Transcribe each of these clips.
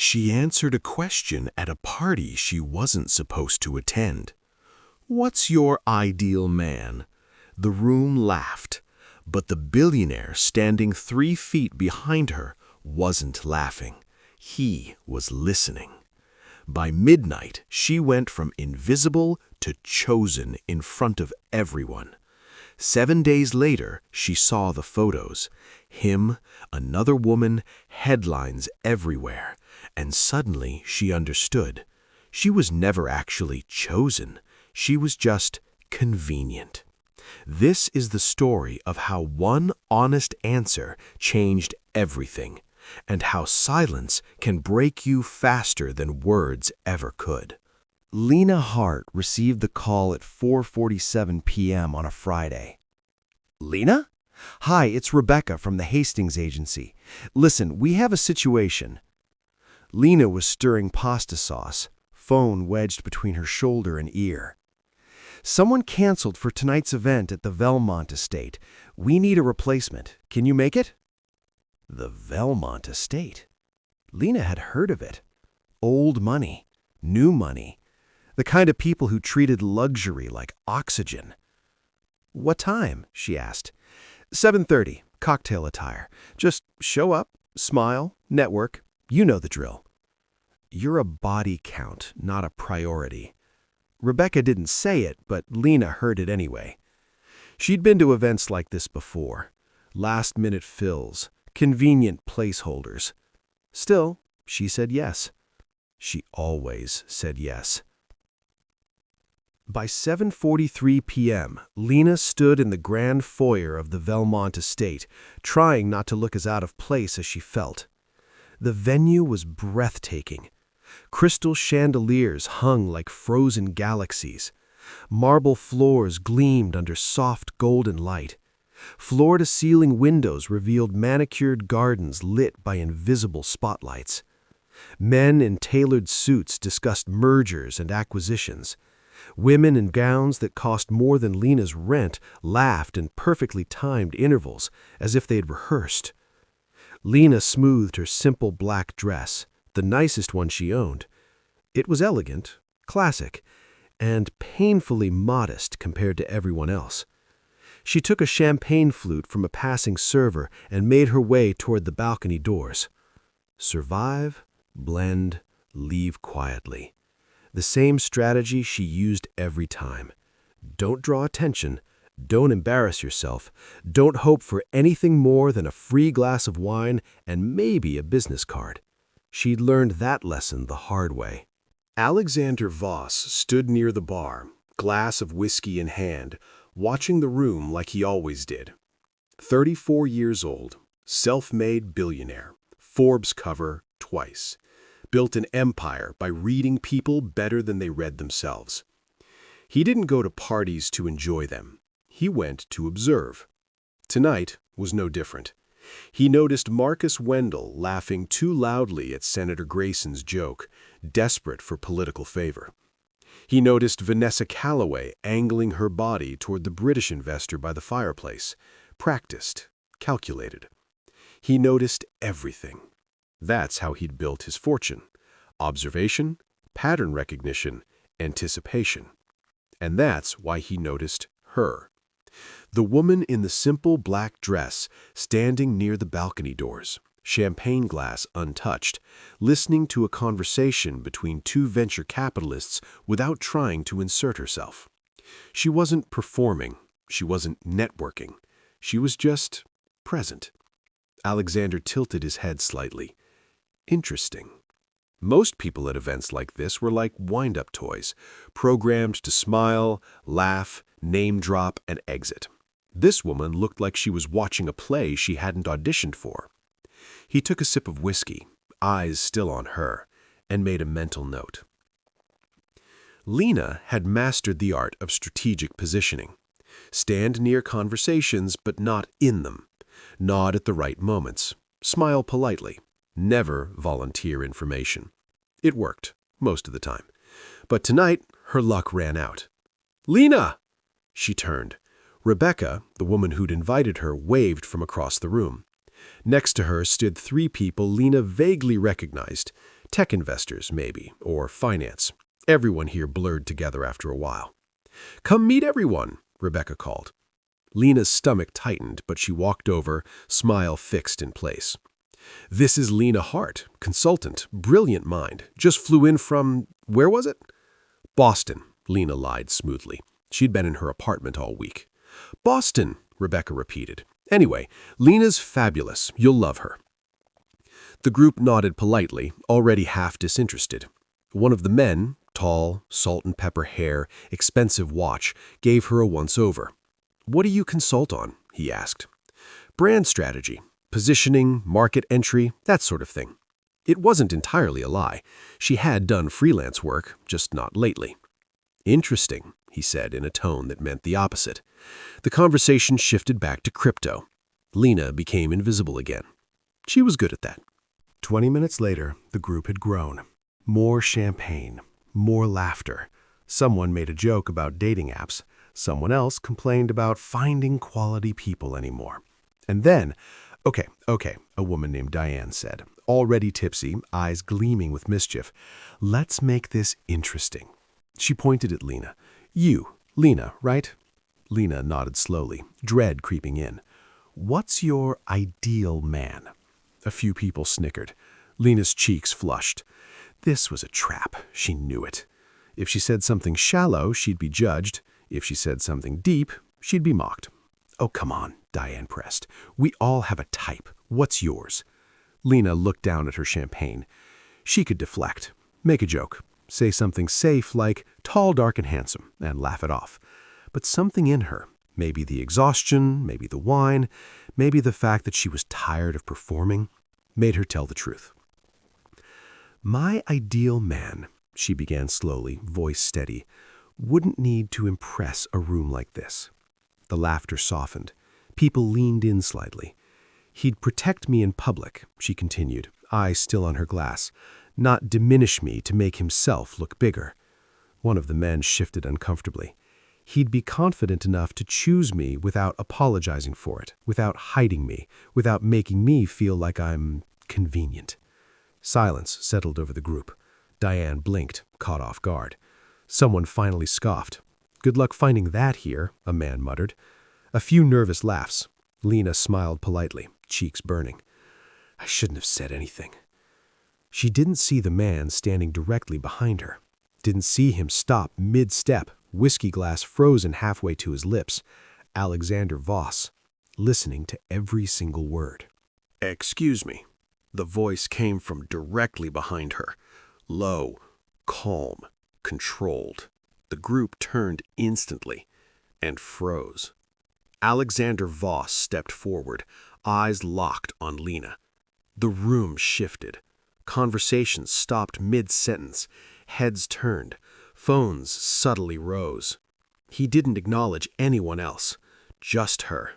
She answered a question at a party she wasn't supposed to attend. "What's your ideal man?" The room laughed, but the billionaire standing 3 feet behind her wasn't laughing. He was listening. By midnight, she went from invisible to chosen in front of everyone. 7 days later, she saw the photos. Him, another woman, headlines everywhere. And suddenly she understood. She was never actually chosen. She was just convenient. This is the story of how one honest answer changed everything, and how silence can break you faster than words ever could. Lena Hart received the call at 4:47 p.m. on a Friday. "Lena? Hi, it's Rebecca from the Hastings agency. Listen, we have a situation." Lena was stirring pasta sauce, phone wedged between her shoulder and ear. "Someone canceled for tonight's event at the Velmont estate. We need a replacement. Can you make it?" The Velmont estate. Lena had heard of it. Old money, new money. The kind of people who treated luxury like oxygen. "What time?" she asked. 7:30, cocktail attire. Just show up, smile, network. You know the drill." "You're a body count, not a priority." Rebecca didn't say it, but Lena heard it anyway. She'd been to events like this before. Last-minute fills, convenient placeholders. Still, she said yes. She always said yes. By 7:43 p.m., Lena stood in the grand foyer of the Velmont estate, trying not to look as out of place as she felt. The venue was breathtaking. Crystal chandeliers hung like frozen galaxies. Marble floors gleamed under soft golden light. Floor-to-ceiling windows revealed manicured gardens lit by invisible spotlights. Men in tailored suits discussed mergers and acquisitions. Women in gowns that cost more than Lena's rent laughed in perfectly timed intervals, as if they'd rehearsed. Lena smoothed her simple black dress, the nicest one she owned. It was elegant, classic, and painfully modest compared to everyone else. She took a champagne flute from a passing server and made her way toward the balcony doors. Survive, blend, leave quietly. The same strategy she used every time. Don't draw attention. Don't embarrass yourself. Don't hope for anything more than a free glass of wine and maybe a business card. She'd learned that lesson the hard way. Alexander Voss stood near the bar, glass of whiskey in hand, watching the room like he always did. 34 years old, self-made billionaire, Forbes cover twice. Built an empire by reading people better than they read themselves. He didn't go to parties to enjoy them. He went to observe. Tonight was no different. He noticed Marcus Wendell laughing too loudly at Senator Grayson's joke, desperate for political favor. He noticed Vanessa Calloway angling her body toward the British investor by the fireplace, practiced, calculated. He noticed everything. That's how he'd built his fortune. Observation, pattern recognition, anticipation. And that's why he noticed her. The woman in the simple black dress, standing near the balcony doors, champagne glass untouched, listening to a conversation between 2 venture capitalists without trying to insert herself. She wasn't performing. She wasn't networking. She was just present. Alexander tilted his head slightly. Interesting. Most people at events like this were like wind-up toys, programmed to smile, laugh, name drop, and exit. This woman looked like she was watching a play she hadn't auditioned for. He took a sip of whiskey, eyes still on her, and made a mental note. Lena had mastered the art of strategic positioning. Stand near conversations, but not in them. Nod at the right moments. Smile politely. Never volunteer information. It worked, most of the time. But tonight, her luck ran out. "Lena!" She turned. Rebecca, the woman who'd invited her, waved from across the room. Next to her stood 3 people Lena vaguely recognized. Tech investors, maybe, or finance. Everyone here blurred together after a while. "Come meet everyone," Rebecca called. Lena's stomach tightened, but she walked over, smile fixed in place. "This is Lena Hart, consultant, brilliant mind. Just flew in from, where was it?" "Boston," Lena lied smoothly. She'd been in her apartment all week. "Boston," Rebecca repeated. "Anyway, Lena's fabulous. You'll love her." The group nodded politely, already half disinterested. One of the men, tall, salt and pepper hair, expensive watch, gave her a once-over. "What do you consult on?" he asked. "Brand strategy, positioning, market entry, that sort of thing." It wasn't entirely a lie. She had done freelance work, just not lately. "Interesting," he said in a tone that meant the opposite. The conversation shifted back to crypto. Lena became invisible again. She was good at that. 20 minutes later, the group had grown. More champagne, more laughter. Someone made a joke about dating apps. Someone else complained about finding quality people anymore. And then, okay, a woman named Diane said, already tipsy, eyes gleaming with mischief, "Let's make this interesting." She pointed at Lena. "You, Lena, right?" Lena nodded slowly, dread creeping in. "What's your ideal man?" A few people snickered. Lena's cheeks flushed. This was a trap. She knew it. If she said something shallow, she'd be judged. If she said something deep, she'd be mocked. "Oh, come on," Diane pressed. "We all have a type. What's yours?" Lena looked down at her champagne. She could deflect, make a joke, say something safe like tall, dark, and handsome, and laugh it off. But something in her, maybe the exhaustion, maybe the wine, maybe the fact that she was tired of performing, made her tell the truth. "My ideal man," she began slowly, voice steady, "wouldn't need to impress a room like this." The laughter softened. People leaned in slightly. "He'd protect me in public," she continued, eyes still on her glass, "not diminish me to make himself look bigger." One of the men shifted uncomfortably. "He'd be confident enough to choose me without apologizing for it, without hiding me, without making me feel like I'm convenient." Silence settled over the group. Diane blinked, caught off guard. Someone finally scoffed. "Good luck finding that here," a man muttered. A few nervous laughs. Lena smiled politely, cheeks burning. "I shouldn't have said anything." She didn't see the man standing directly behind her. Didn't see him stop mid-step, whiskey glass frozen halfway to his lips. Alexander Voss, listening to every single word. "Excuse me." The voice came from directly behind her. Low, calm, controlled. The group turned instantly and froze. Alexander Voss stepped forward, eyes locked on Lena. The room shifted. Conversations stopped mid-sentence. Heads turned. Phones subtly rose. He didn't acknowledge anyone else, just her.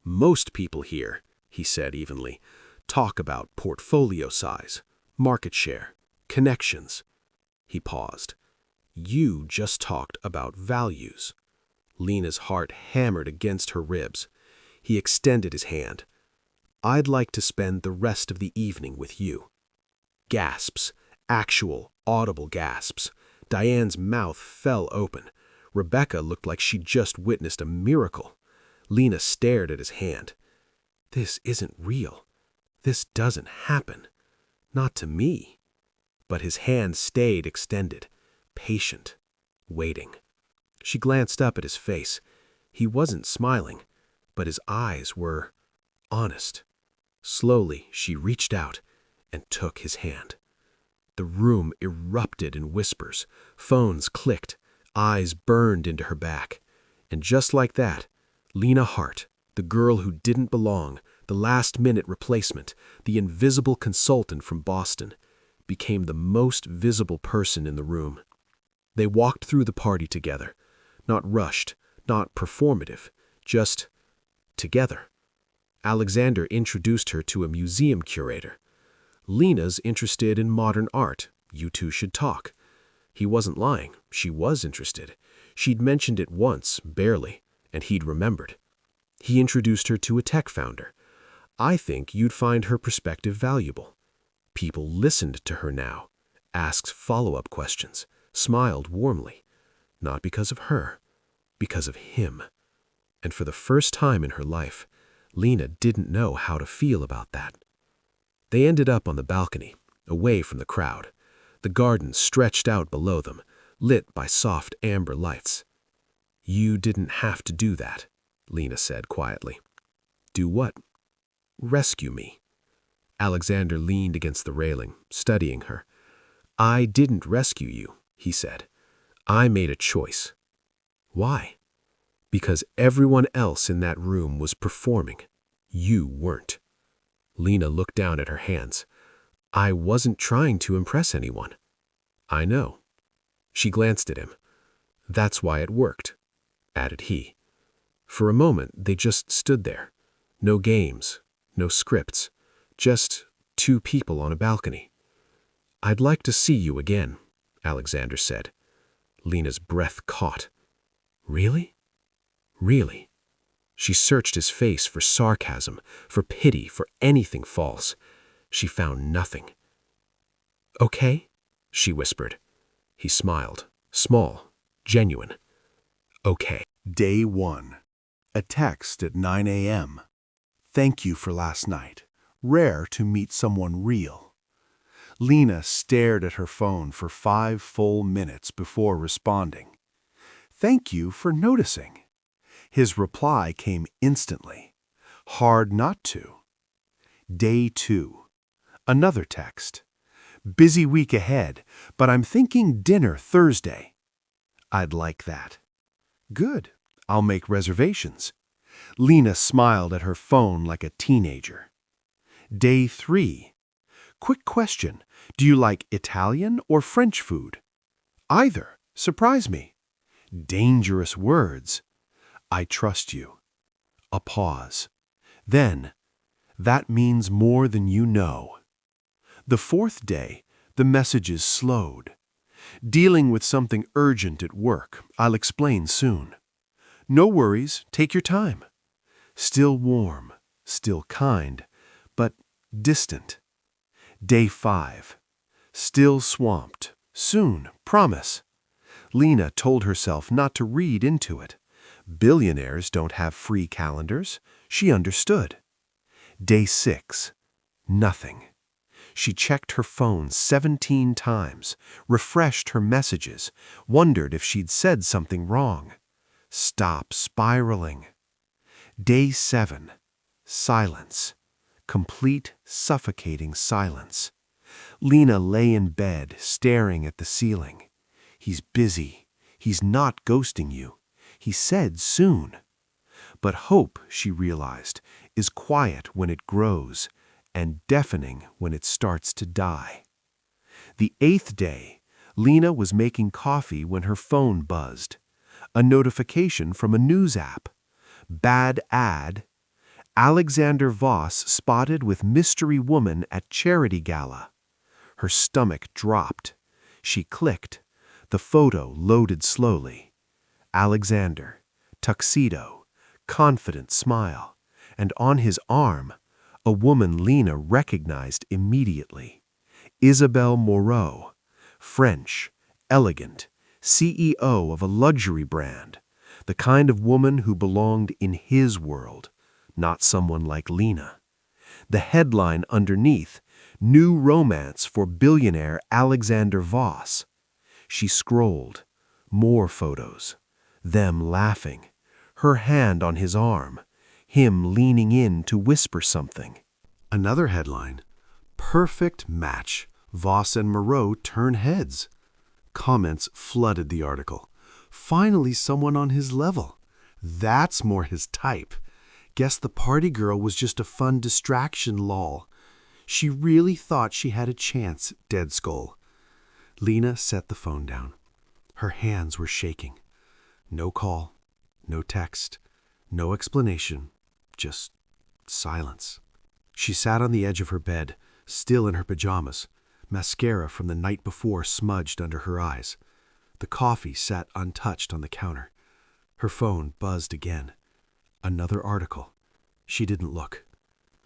"Most people here," he said evenly, "talk about portfolio size, market share, connections." He paused. "You just talked about values." Lena's heart hammered against her ribs. He extended his hand. "I'd like to spend the rest of the evening with you." Gasps, actual, audible gasps. Diane's mouth fell open. Rebecca looked like she'd just witnessed a miracle. Lena stared at his hand. "This isn't real. This doesn't happen. Not to me." But his hand stayed extended, patient, waiting. She glanced up at his face. He wasn't smiling, but his eyes were honest. Slowly, she reached out and took his hand. The room erupted in whispers. Phones clicked. Eyes burned into her back. And just like that, Lena Hart, the girl who didn't belong, the last-minute replacement, the invisible consultant from Boston, became the most visible person in the room. They walked through the party together, not rushed, not performative, just together. Alexander introduced her to a museum curator. "Lena's interested in modern art. You two should talk." He wasn't lying. She was interested. She'd mentioned it once, barely, and he'd remembered. He introduced her to a tech founder. "I think you'd find her perspective valuable." People listened to her now, asked follow-up questions, smiled warmly, not because of her, because of him. And for the first time in her life, Lena didn't know how to feel about that. They ended up on the balcony, away from the crowd. The garden stretched out below them, lit by soft amber lights. "You didn't have to do that," Lena said quietly. "Do what?" "Rescue me." Alexander leaned against the railing, studying her. "I didn't rescue you," he said. "I made a choice." "Why?" "Because everyone else in that room was performing. You weren't." Lena looked down at her hands. "I wasn't trying to impress anyone." "I know." She glanced at him. "That's why it worked," added he. For a moment, they just stood there. No games, no scripts, just two people on a balcony. "I'd like to see you again," Alexander said. Lena's breath caught. "Really? Really?" She searched his face for sarcasm, for pity, for anything false. She found nothing. "Okay," she whispered. He smiled, small, genuine. "Okay." Day 1. A text at 9 a.m. Thank you for last night. Rare to meet someone real. Lena stared at her phone for 5 full minutes before responding. Thank you for noticing. His reply came instantly. Hard not to. Day 2. Another text. Busy week ahead, but I'm thinking dinner Thursday. I'd like that. Good. I'll make reservations. Lena smiled at her phone like a teenager. Day 3. Quick question. Do you like Italian or French food? Either. Surprise me. Dangerous words. I trust you. A pause. Then, that means more than you know. The 4th day, the messages slowed. Dealing with something urgent at work. I'll explain soon. No worries, take your time. Still warm, still kind, but distant. Day 5. Still swamped. Soon, promise. Lena told herself not to read into it. Billionaires don't have free calendars. She understood. Day 6. Nothing. She checked her phone 17 times, refreshed her messages, wondered if she'd said something wrong. Stop spiraling. Day 7. Silence. Complete, suffocating silence. Lena lay in bed, staring at the ceiling. He's busy. He's not ghosting you. He said soon. But hope, she realized, is quiet when it grows and deafening when it starts to die. The 8th day, Lena was making coffee when her phone buzzed. A notification from a news app. Bad ad. Alexander Voss spotted with mystery woman at charity gala. Her stomach dropped. She clicked. The photo loaded slowly. Alexander, tuxedo, confident smile, and on his arm, a woman Lena recognized immediately. Isabelle Moreau, French, elegant, CEO of a luxury brand, the kind of woman who belonged in his world, not someone like Lena. The headline underneath, New Romance for Billionaire Alexander Voss. She scrolled. More photos. Them laughing. Her hand on his arm. Him leaning in to whisper something. Another headline. Perfect match. Voss and Moreau turn heads. Comments flooded the article. Finally someone on his level. That's more his type. Guess the party girl was just a fun distraction, lol. She really thought she had a chance, dead skull. Lena set the phone down. Her hands were shaking. No call, no text, no explanation, just silence. She sat on the edge of her bed, still in her pajamas, mascara from the night before smudged under her eyes. The coffee sat untouched on the counter. Her phone buzzed again. Another article. She didn't look.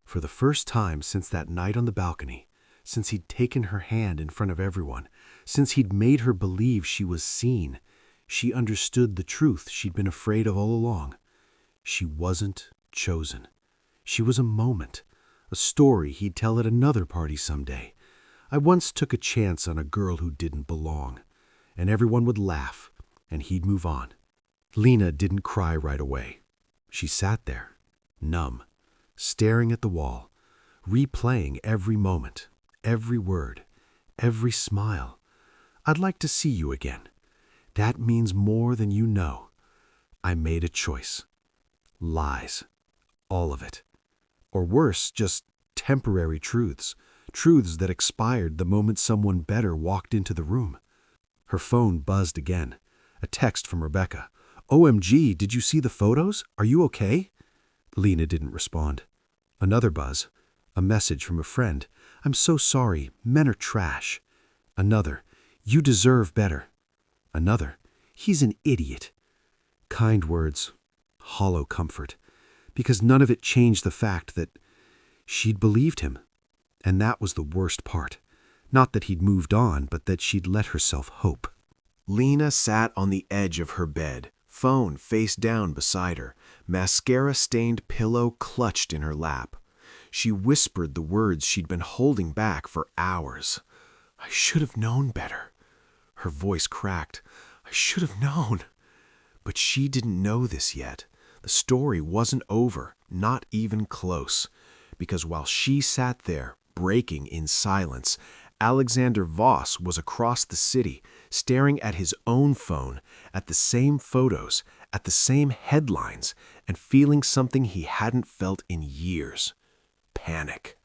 For the first time since that night on the balcony, since he'd taken her hand in front of everyone, since he'd made her believe she was seen, she understood the truth she'd been afraid of all along. She wasn't chosen. She was a moment, a story he'd tell at another party someday. I once took a chance on a girl who didn't belong, and everyone would laugh, and he'd move on. Lena didn't cry right away. She sat there, numb, staring at the wall, replaying every moment, every word, every smile. I'd like to see you again. That means more than you know. I made a choice. Lies. All of it. Or worse, just temporary truths. Truths that expired the moment someone better walked into the room. Her phone buzzed again. A text from Rebecca. OMG, did you see the photos? Are you okay? Lena didn't respond. Another buzz. A message from a friend. I'm so sorry. Men are trash. Another. You deserve better. Another. He's an idiot. Kind words. Hollow comfort. Because none of it changed the fact that she'd believed him. And that was the worst part. Not that he'd moved on, but that she'd let herself hope. Lena sat on the edge of her bed, phone face down beside her, mascara-stained pillow clutched in her lap. She whispered the words she'd been holding back for hours. I should have known better. Her voice cracked. I should have known. But she didn't know this yet. The story wasn't over, not even close. Because while she sat there, breaking in silence, Alexander Voss was across the city, staring at his own phone, at the same photos, at the same headlines, and feeling something he hadn't felt in years. Panic.